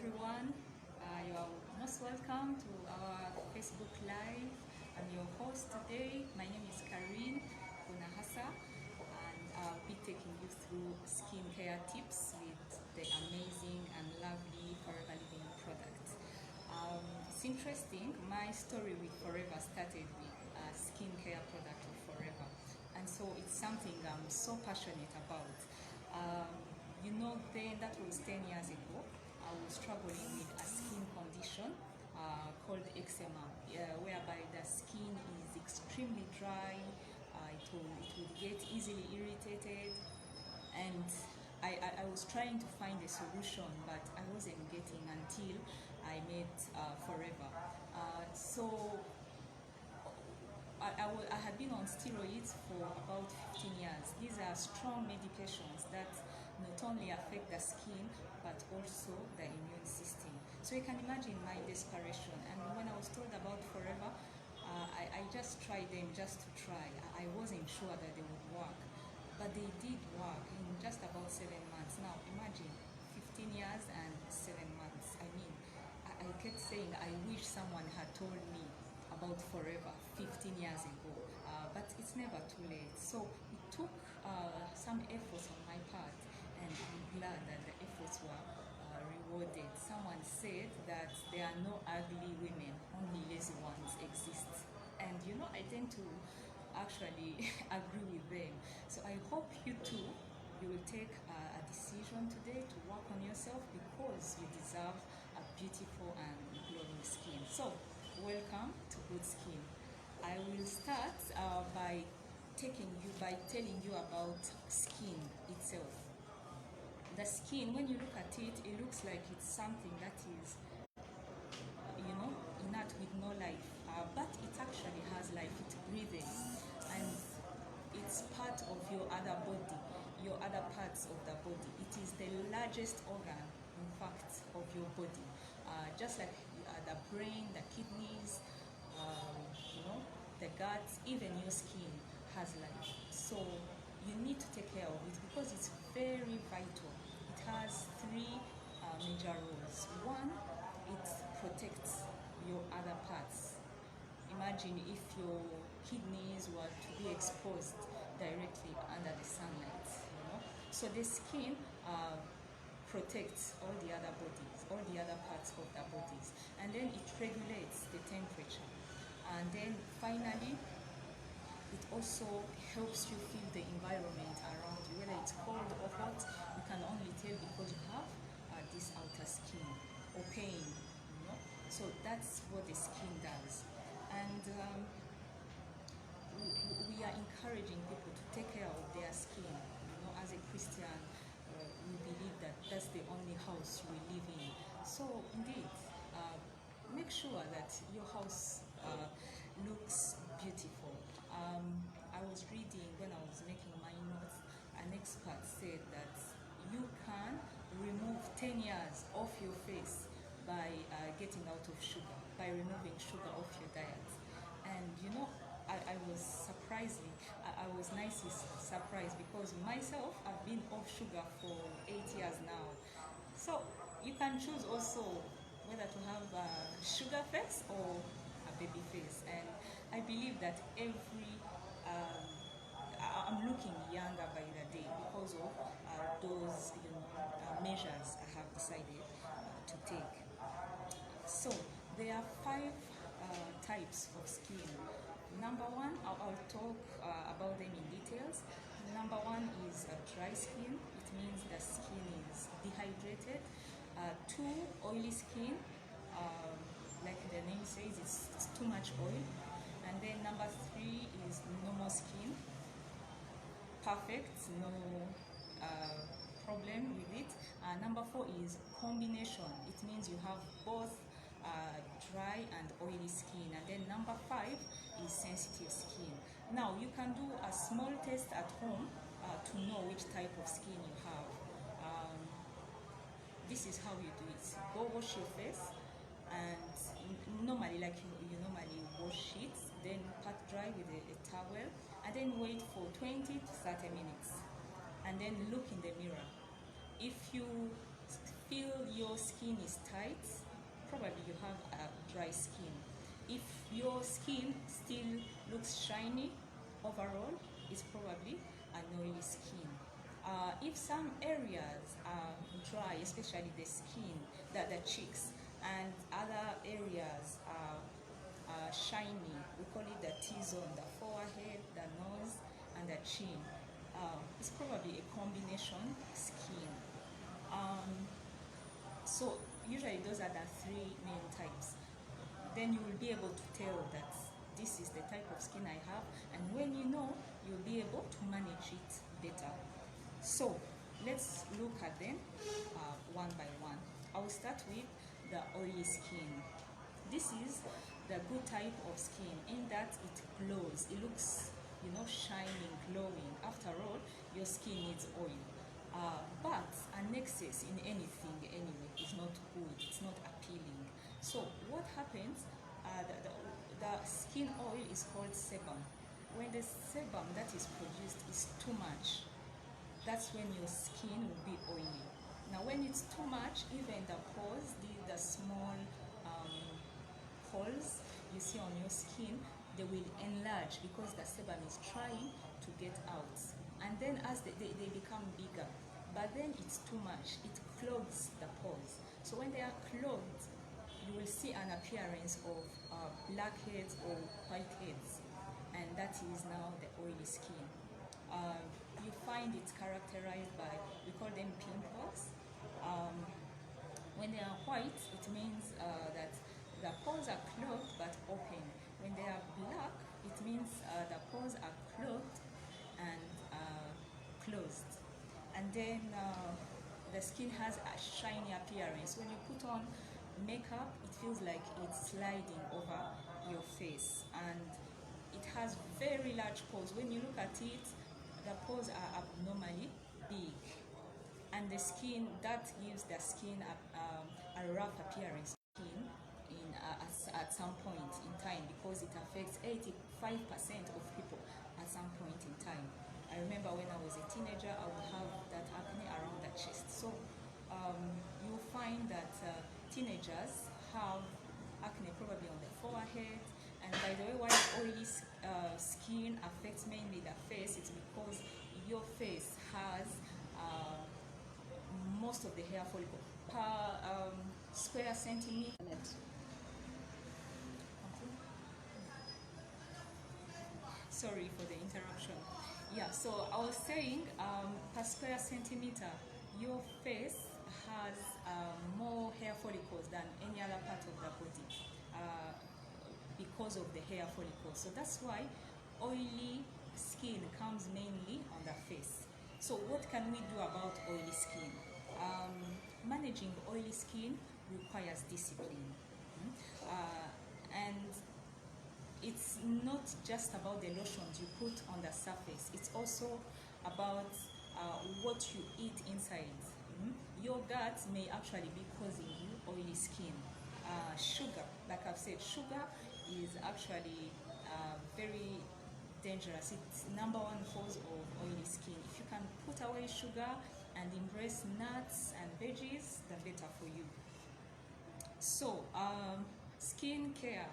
everyone. You are most welcome to our Facebook Live. I'm your host today. My name is Karine Bunahasa, and I'll be taking you through skincare tips with the amazing and lovely Forever Living product. It's interesting, my story with Forever started with a skincare product of Forever, and so it's something I'm so passionate about. Then that was 10 years ago. I was struggling with a skin condition called eczema, whereby the skin is extremely dry, it would get easily irritated, and I was trying to find a solution, but I wasn't getting until I met Forever. So I had been on steroids for about 15 years. These are strong medications that not only affect the skin but also the immune system. So you can imagine my desperation. And when I was told about Forever, I just tried them just to try. I wasn't sure that they would work, but they did work in just about 7 months. Now imagine 15 years and 7 months. I kept saying I wish someone had told me about Forever 15 years ago, but it's never too late. So it took some efforts on my part, and I'm glad that the efforts were rewarded. Someone said that there are no ugly women, only lazy ones exist. And I tend to actually agree with them. So I hope you too, you will take a decision today to work on yourself, because you deserve a beautiful and glowing skin. So welcome to Good Skin. I will start by telling you about skin itself. The skin, when you look at it, it looks like it's something that is inert with no life, but it actually has life. It's breathing, and it's part of your other body, your other parts of the body. It is the largest organ, in fact, of your body, just like the brain, the kidneys, the gut. Even your skin has life. So you need to take care of it because it's very vital. It has three major roles. One, it protects your other parts. Imagine if your kidneys were to be exposed directly under the sunlight. So the skin protects all the other bodies, all the other parts of the bodies, and then it regulates the temperature. And then finally, it also helps you feel the environment around you, whether it's cold or hot. You can only tell because you have this outer skin, or pain. So that's what the skin does. And we are encouraging people to take care of their skin. As a Christian, we believe that that's the only house we live in. So indeed, make sure that your house looks beautiful. I was reading when I was making my notes, an expert said that you can remove 10 years off your face by getting out of sugar, by removing sugar off your diet. And I was surprising. I was nicely surprised, because myself, I've been off sugar for 8 years now. So you can choose also whether to have a sugar face or a baby face. And I believe that I'm looking younger by the day because of those measures I have decided to take. So there are 5 types of skin. Number one, I'll talk about them in details. Number one is dry skin. It means the skin is dehydrated. 2, oily skin. Like the name says, it's too much oil. And then number 3 is normal skin. Perfect, no problem with it. Number 4 is combination. It means you have both dry and oily skin. And then number 5 is sensitive skin. Now you can do a small test at home to know which type of skin you have. This is how you do it. Go wash your face, and normally, like you normally wash it, then pat dry with a towel, and then wait for 20 to 30 minutes, and then look in the mirror. If you feel your skin is tight, probably you have a dry skin. If your skin still looks shiny overall, it's probably an oily skin. If some areas are dry, especially the skin, the cheeks, and other areas are shiny, we call it the T-zone, the forehead, the nose, and the chin. It's probably a combination skin. So usually those are the three main types. Then you will be able to tell that this is the type of skin I have, and when you know, you'll be able to manage it better. So let's look at them one by one. I will start with the oily skin. This is the good type of skin in that it glows. It looks, shining, glowing. After all, your skin needs oil. But an excess in anything anyway is not good, it's not appealing. So what happens, the skin oil is called sebum. When the sebum that is produced is too much, that's when your skin will be oily. Now when it's too much, even the pores, the small holes you see on your skin, they will enlarge because the sebum is trying to get out. And then as they become bigger, but then it's too much, it clogs the pores. So when they are clogged, you will see an appearance of blackheads or whiteheads, and that is now the oily skin. You find it characterized by, we call them pimples. When they are white, it means that the pores are clogged but open. When they are black, it means the pores are clogged and closed. And then the skin has a shiny appearance. When you put on makeup, it feels like it's sliding over your face, and it has very large pores. When you look at it, the pores are abnormally big, and the skin, that gives the skin a rough appearance at some point in time, because it affects 85% of people at some point in time. I remember when I was a teenager, I would have that acne around the chest. So you'll find that teenagers have acne probably on the forehead. And by the way, why oily skin affects mainly the face, it's because your face has most of the hair follicle per square centimeter. Sorry for the interruption. Yeah, so I was saying per square centimeter, your face has more hair follicles than any other part of the body because of the hair follicles. So that's why oily skin comes mainly on the face. So what can we do about oily skin? Managing oily skin requires discipline. And it's not just about the lotions you put on the surface, it's also about what you eat inside. Your gut may actually be causing you oily skin. Sugar, like I've said, sugar is actually very dangerous. It's number one cause of oily skin. If you can put away sugar and embrace nuts and veggies, the better for you. So, skin care.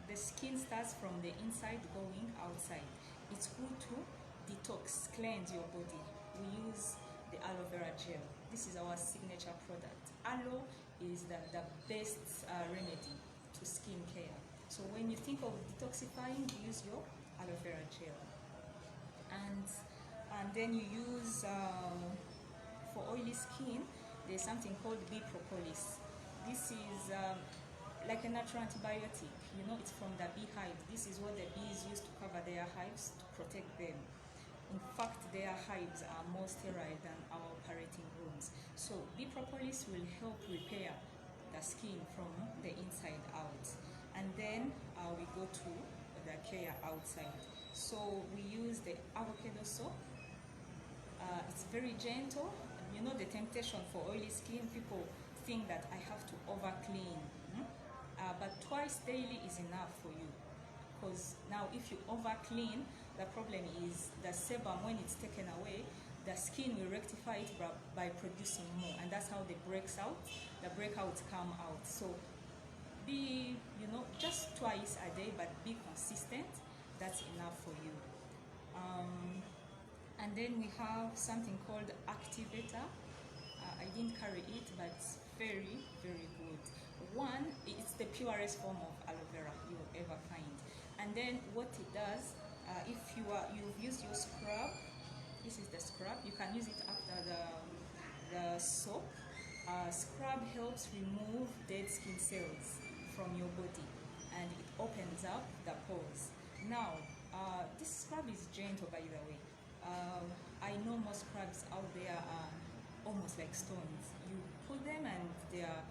The skin starts from the inside going outside. It's good to detox, cleanse your body. We use the aloe vera gel. This is our signature product. Aloe is the best remedy to skin care. So when you think of detoxifying, use your aloe vera gel. And then you use, for oily skin, there's something called bee propolis. This is like a natural antibiotic. It's from the beehive. This is what the bees use to cover their hives to protect them. In fact, their hives are more sterile than our operating rooms. So bee propolis will help repair the skin from the inside out. And then we go to the care outside. So we use the avocado soap. It's very gentle. The temptation for oily skin, people think that I have to over clean. But twice daily is enough for you, because now if you over clean, the problem is the sebum, when it's taken away, the skin will rectify it by producing more, and that's how the breakouts come out. So be, just twice a day, but be consistent. That's enough for you. And then we have something called activator. I didn't carry it, but it's very, very good. One, it's the purest form of aloe vera you will ever find. And then what it does, if you've used your scrub, this is the scrub. You can use it after the soap. Scrub helps remove dead skin cells from your body, and it opens up the pores. Now, this scrub is gentle, by the way. I know most scrubs out there are almost like stones. You put them and they are,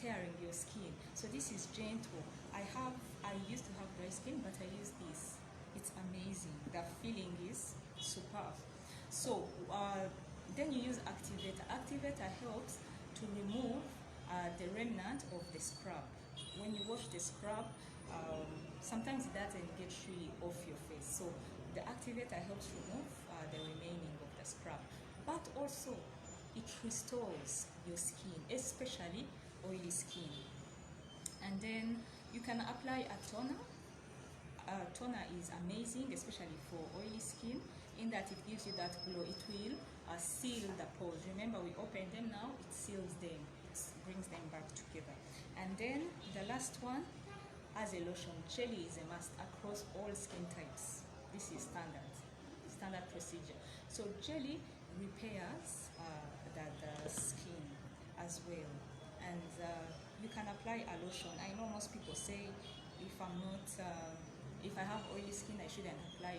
tearing your skin. So this is gentle. I used to have dry skin, but I use this. It's amazing. The feeling is superb. So then you use activator. Activator helps to remove the remnant of the scrub. When you wash the scrub, sometimes it doesn't get really off your face. So the activator helps remove the remaining of the scrub. But also, it restores your skin, especially oily skin. And then you can apply a toner. Toner is amazing, especially for oily skin, in that it gives you that glow. It will seal the pores. Remember, we open them now, it seals them, it brings them back together. And then the last one, as a lotion, jelly is a must across all skin types. This is standard procedure. So jelly repairs the skin as well, and you can apply a lotion. I know most people say if I have oily skin, I shouldn't apply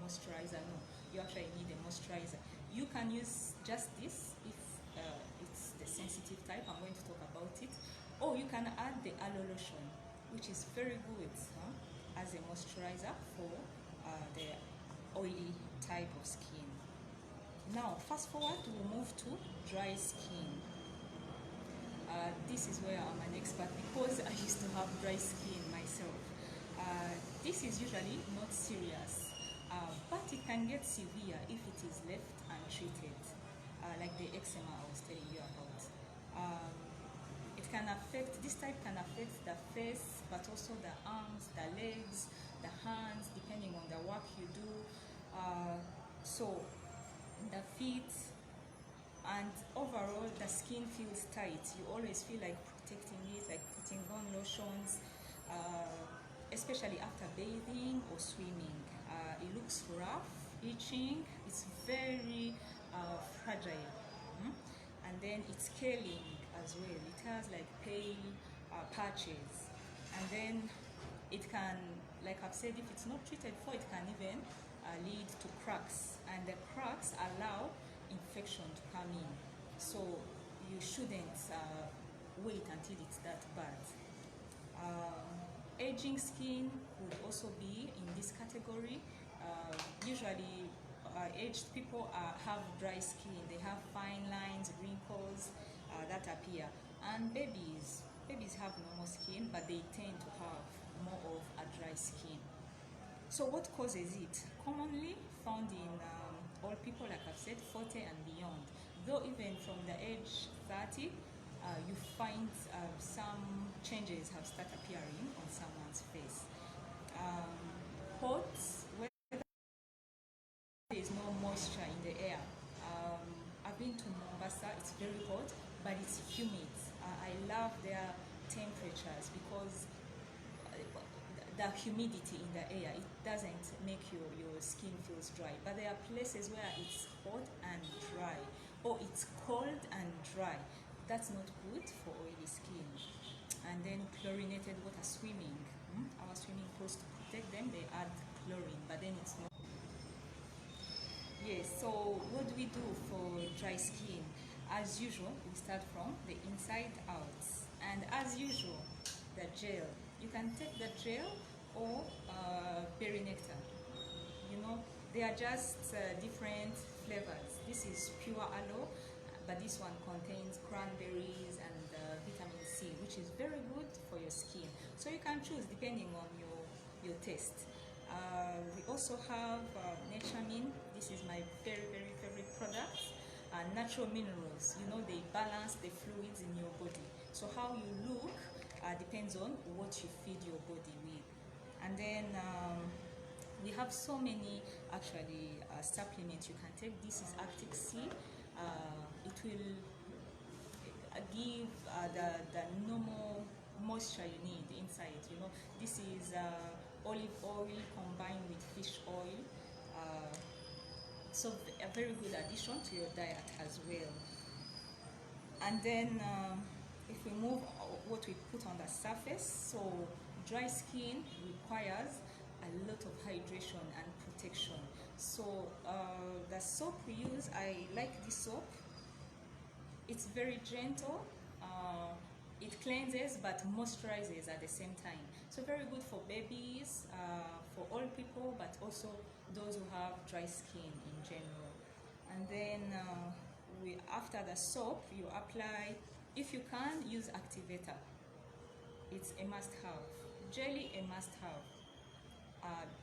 moisturizer. No, you actually need a moisturizer. You can use just this if it's the sensitive type. I'm going to talk about it. Or you can add the aloe lotion, which is very good as a moisturizer for the oily type of skin. Now, fast forward, we'll move to dry skin. This is where I'm an expert, because I used to have dry skin myself. This is usually not serious, but it can get severe if it is left untreated, like the eczema I was telling you about. This type can affect the face, but also the arms, the legs, the hands, depending on the work you do. So the feet, and overall the skin feels tight. You always feel like protecting it, like putting on lotions, especially after bathing or swimming. It looks rough, itching, it's very fragile. And then it's scaling as well. It has like pale patches, and then it can, like I've said, if it's not treated for, it can even lead to cracks, and the cracks allow infection to come in. So you shouldn't wait until it's that bad. Aging skin would also be in this category. Usually aged people have dry skin. They have fine lines, wrinkles that appear. And babies have normal skin, but they tend to have more of a dry skin. So what causes it? Commonly found in all people, like I've said, 40 and beyond. Though even from the age 30, you find some changes have started appearing on someone's face. Hot, where there is no moisture in the air. I've been to Mombasa, it's very hot, but it's humid. I love their temperatures because the humidity in the air, it doesn't make your skin feels dry. But there are places where it's hot and dry, or it's cold and dry. That's not good for oily skin. And then chlorinated water, swimming. Our swimming pools, to protect them, they add chlorine, but then it's not. Yes, so what do we do for dry skin? As usual, we start from the inside out. And as usual, the gel. You can take the gel or berry nectar. They are just different flavors. This is pure aloe, but this one contains cranberries and vitamin C, which is very good for your skin. So you can choose depending on your taste. We also have Naturemin. This is my very, very favorite products, natural minerals. You know, they balance the fluids in your body. So how you look depends on what you feed your body with. And then we have so many actually supplements you can take. This is Arctic Sea. It will give the normal moisture you need inside. You know, this is olive oil combined with fish oil. So a very good addition to your diet as well. And then if we move what we put on the surface, so dry skin requires a lot of hydration and protection. So the soap we use, I like this soap. It's very gentle. It cleanses but moisturizes at the same time. So very good for babies, for all people, but also those who have dry skin in general. And then after the soap, you apply, if you can, use activator. It's a must-have. Jelly, a must-have.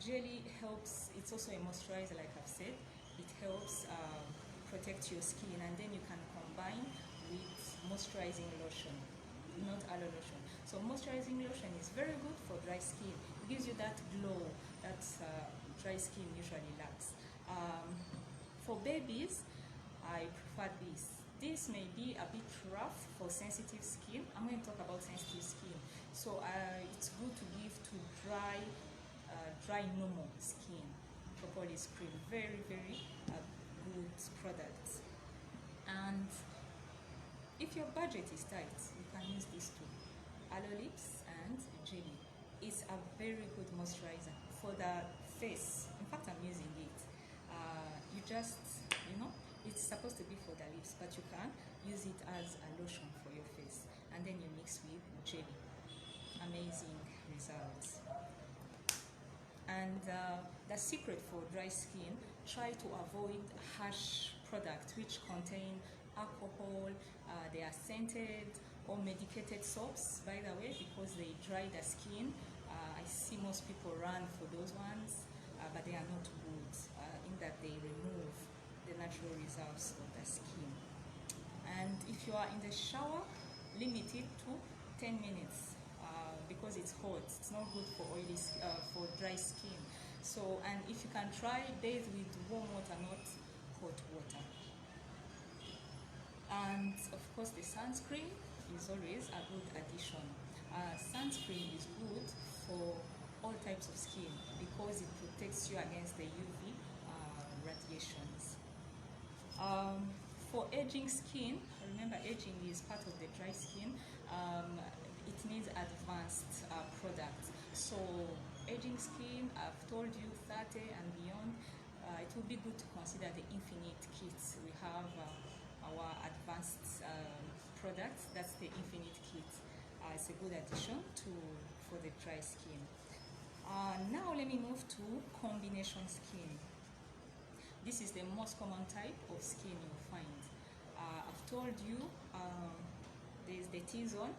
Jelly helps, it's also a moisturizer, like I've said. It helps protect your skin, and then you can combine with moisturizing lotion, not aloe lotion. So moisturizing lotion is very good for dry skin. It gives you that glow that dry skin usually lacks. For babies, I prefer this. This may be a bit rough for sensitive skin. I'm going to talk about sensitive skin. So it's good to give to dry normal skin. Propolis cream, very good product. And if your budget is tight, you can use these two, aloe lips and jelly. It's a very good moisturizer for the face. In fact, I'm using it. You just, you know, it's supposed to be for the lips, but you can use it as a lotion for your face, and then you mix with jelly. Amazing results. And the secret for dry skin, try to avoid harsh products which contain alcohol. They are scented or medicated soaps, by the way, because they dry the skin. I see most people run for those ones, but they are not good in that they remove the natural results of the skin. And if you are in the shower, limit it to 10 minutes because it's hot. It's not good for for dry skin. So, and if you can try, bathe with warm water, not hot water. And of course, the sunscreen is always a good addition. Sunscreen is good for all types of skin because it protects you against the UV radiations. For aging skin, remember aging is part of the dry skin. It needs advanced products. So aging skin, I've told you 30 and beyond, it will be good to consider the Infinite kits. We have our advanced products. That's the Infinite kit. It's a good addition for the dry skin. Now let me move to combination skin. This is the most common type of skin you'll find. I've told you there's the T-zone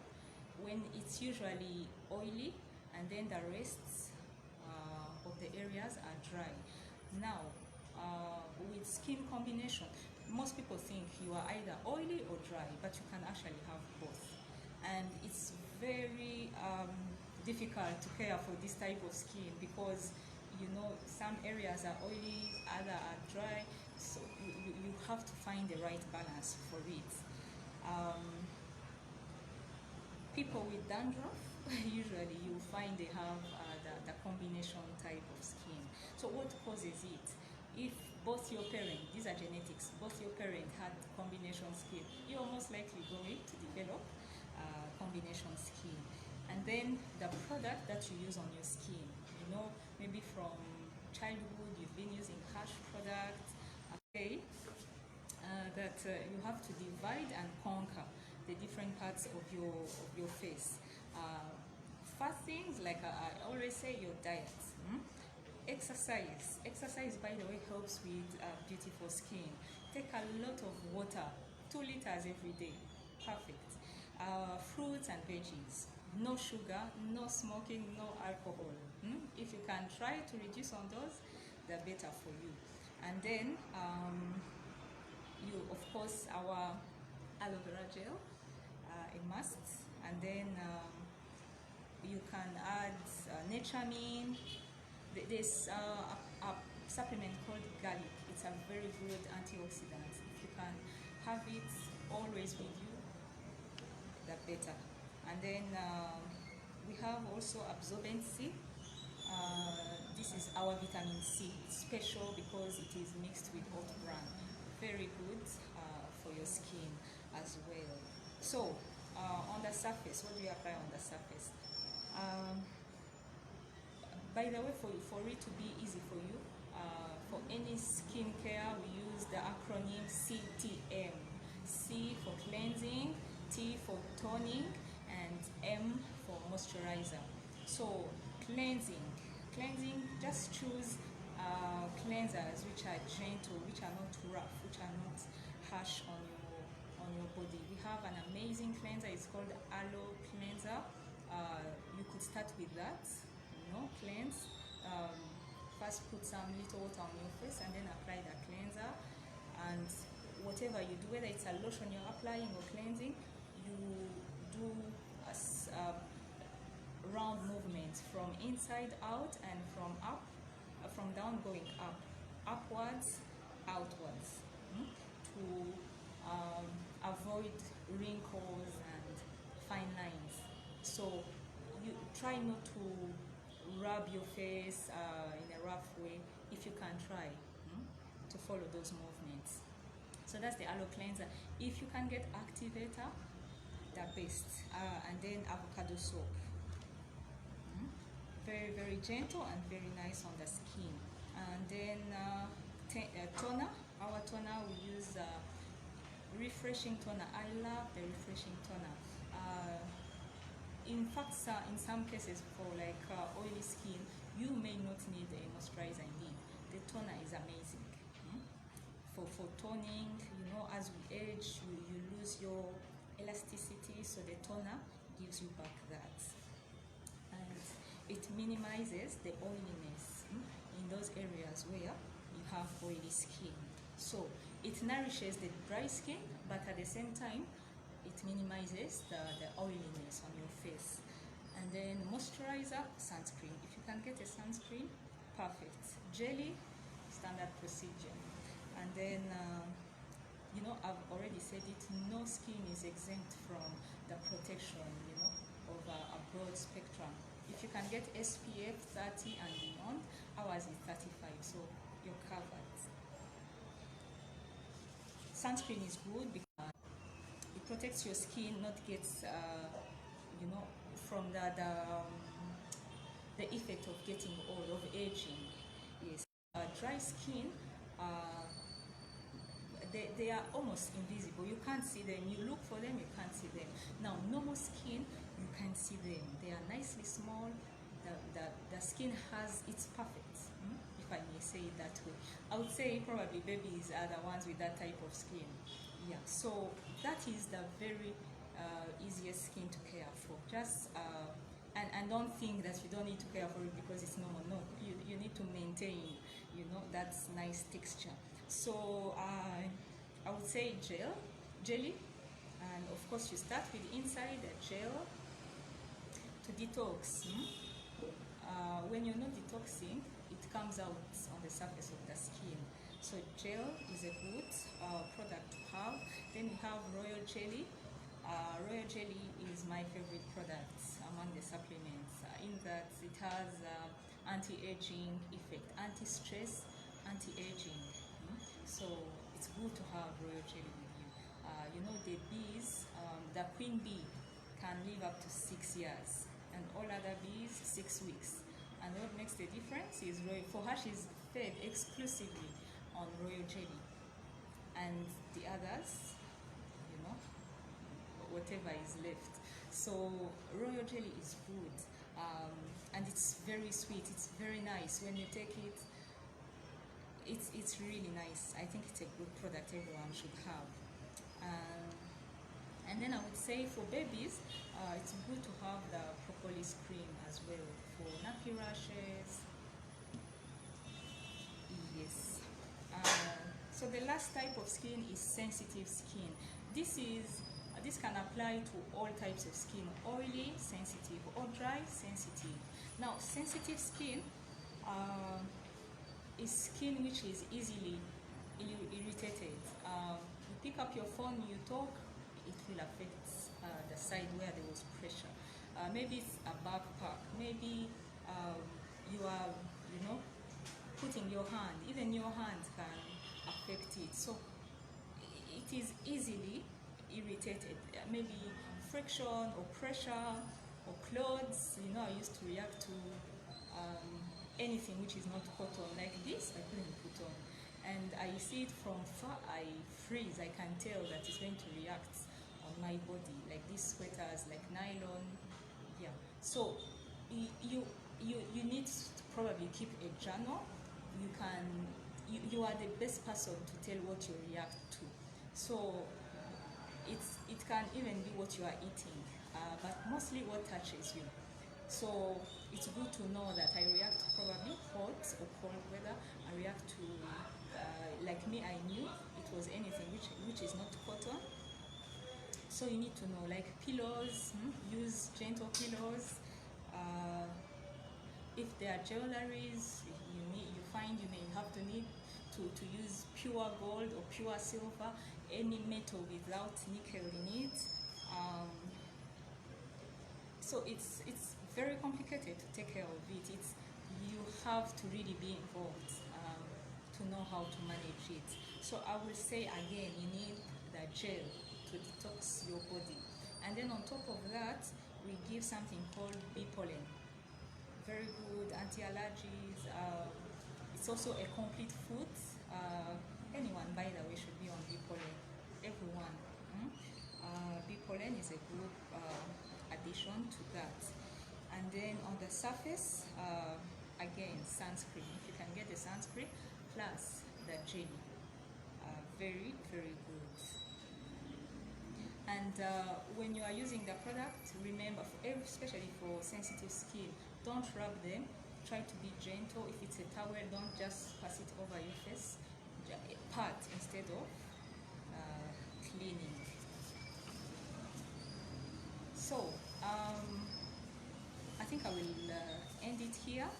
when it's usually oily, and then the rest of the areas are dry. Now, with skin combination, most people think you are either oily or dry, but you can actually have both. And it's very difficult to care for this type of skin because, you know, some areas are oily, others are dry, so you have to find the right balance for it. People with dandruff, usually you find they have the combination type of skin. So what causes it? If both your parents, these are genetics, both your parents had combination skin, you're most likely going to develop combination skin. And then the product that you use on your skin, you know, maybe from childhood you've been using harsh products, okay, that you have to divide and conquer the different parts of your face. First things, like I always say, your diet. Exercise. Exercise, by the way, helps with beautiful skin. Take a lot of water, 2 liters every day. Perfect. Fruits and veggies. No sugar, no smoking, no alcohol. If you can try to reduce on those, the better for you. And then you, of course, our aloe vera gel, a must, and then you can add Naturemin. There's a supplement called garlic. It's a very good antioxidant. If you can have it always with you, the better. And then we have also absorbent C. This is our vitamin C. It's special because it is mixed with oat bran. Very good for your skin as well. So on the surface, what do you apply on the surface? By the way, for it to be easy for you, for any skincare, we use the acronym CTM. C for cleansing, T for toning, and M for moisturizer. So cleansing, just choose cleansers which are gentle, which are not rough, which are not harsh on your body. We have an amazing cleanser. It's called Aloe Cleanser. You could start with that. Cleanse. First put some little water on your face and then apply the cleanser. And whatever you do, whether it's a lotion you're applying or cleansing, you do a round movement from inside out and from down going up, upwards, outwards, to avoid wrinkles and fine lines. So you try not to rub your face in a rough way. If you can, try to follow those movements. So that's the aloe cleanser. If you can get activator, the best. And then avocado soap. Very, very gentle and very nice on the skin. And then toner. Our toner, we use refreshing toner. I love the refreshing toner. In fact, in some cases for like oily skin, you may not need a moisturizer indeed. The toner is amazing. For toning, as we age, you lose your elasticity, so the toner gives you back that. And it minimizes the oiliness in those areas where you have oily skin. So it nourishes the dry skin, but at the same time, it minimizes the oiliness on your face. And then moisturizer, sunscreen. If you can get a sunscreen, perfect. Jelly, standard procedure. And then, I've already said it, no skin is exempt from the protection, of a broad spectrum. If you can get SPF 30 and beyond, ours is 35, so you're covered. Sunscreen is good because it protects your skin, not gets, from the effect of getting old, of aging. Yes, dry skin, they are almost invisible. You can't see them. You look for them, you can't see them. Now, normal skin, you can see them. They are nicely small. The skin it's perfect, if I may say it that way. I would say probably babies are the ones with that type of skin. Yeah, so that is the very easiest skin to care for. Just and don't think that you don't need to care for it because it's normal. No, you need to maintain, that nice texture. So I would say jelly, and of course you start with inside the gel to detox. When you're not detoxing, it comes out on the surface of the skin. So gel is a good product to have. Then we have royal jelly. Royal jelly is my favorite product among the supplements in that it has anti-aging effect, anti-stress, anti-aging. So it's good to have royal jelly with you. The bees, the queen bee can live up to 6 years, and all other bees 6 weeks. And what makes the difference is for her, she's fed exclusively on royal jelly, and the others, whatever is left. So royal jelly is good, and it's very sweet. It's very nice when you take it. It's really nice. I think it's a good product everyone should have. And then I would say for babies, it's good to have the propolis cream as well for nappy rashes. Yes. So the last type of skin is sensitive skin. This can apply to all types of skin: oily, sensitive, or dry, sensitive. Now, sensitive skin is skin which is easily irritated. You pick up your phone, you talk, it will affect the side where there was pressure. Maybe it's a backpack. Maybe you are, putting your hand. Even your hand can affect it. So it is easily irritated. Maybe friction or pressure or clothes. I used to react to anything which is not cotton, like this. I couldn't put on, and I see it from far. I freeze. I can tell that it's going to react on my body, like these sweaters, like nylon. Yeah. So you need to probably keep a journal. You are the best person to tell what you react to. So it can even be what you are eating, but mostly what touches you. So it's good to know that I react to probably hot or cold weather. I react to, like me, I knew it was anything which is not cotton. So you need to know, like pillows, use gentle pillows. If there are jewelries, you find you may have to need to use pure gold or pure silver, any metal without nickel in it. So it's very complicated to take care of it. You have to really be involved to know how to manage it. So I will say again, you need the gel to detox your body, and then on top of that, we give something called bee pollen. Very good anti-allergies. It's also a complete food. Anyone, by the way, should be on bee pollen. Everyone. Bee pollen is a good addition to that. And then on the surface, again, sunscreen. If you can get the sunscreen plus the jelly, very, very good. And when you are using the product, remember, especially for sensitive skin, don't rub them. Try to be gentle. If it's a towel, don't just pass it over your face. Pat instead of cleaning. So I think I will end it here.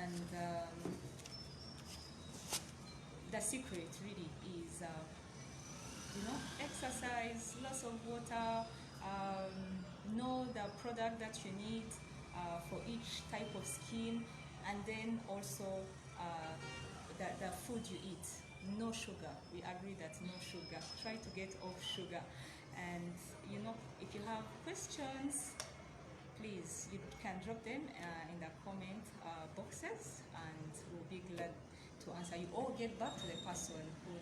And the secret really is exercise, lots of water, know the product that you need for each type of skin, and then also the food you eat. No sugar. We agree that no sugar. Try to get off sugar. And if you have questions, please, you can drop them in the comment boxes, and we'll be glad to answer you or get back to the person who